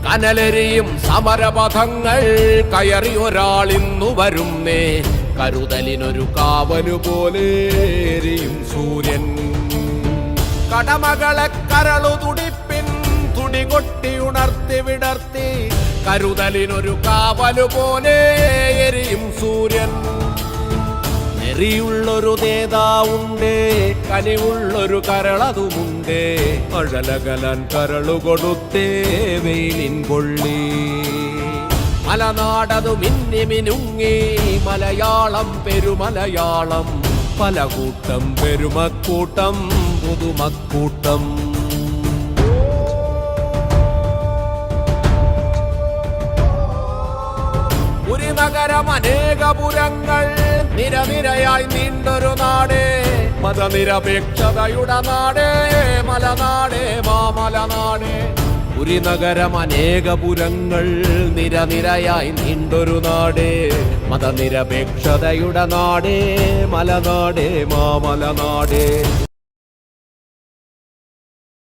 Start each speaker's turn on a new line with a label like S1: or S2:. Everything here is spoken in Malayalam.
S1: കനലെരിയും സമരപഥങ്ങൾ കയറി ഒരാളിന്നു വരുന്നേ. കരുതലിനൊരു കാവലു പോലെ എരിയും സൂര്യൻ. കടമകളെ കരളു തുടിപ്പിൻ തുടികൊട്ടി ഉണർത്തി വിടർത്തി. കരുതലിനൊരു കാവലു പോലെ എരിയും സൂര്യൻ. നെറിയുള്ളൊരു നേതാവുണ്ടേ, കനിവുള്ളൊരു കരളതുമുണ്ടേ. അഴലകലാൻ കരളു കൊടുത്തേ വെയിലിൻ കൊള്ളി. മലനാടതു മിന്നി മിനുങ്ങി മലയാളം പെരുമലയാളം. പല കൂട്ടം പെരുമക്കൂട്ടം പുതുമക്കൂട്ടം. ഒരു നഗരം അനേകപുരങ്ങൾ നിരനിരയായി നീണ്ടൊരു നാടേ. മതനിരപേക്ഷതയുടെ നാടേ മലനാടേ മാമലനാടേ. ഒരു നഗരം അനേകപുരങ്ങൾ നിരനിരയായി നീണ്ടൊരു നാടേ. മതനിരപേക്ഷതയുടെ നാടേ മലനാടേ മാമലനാടേ.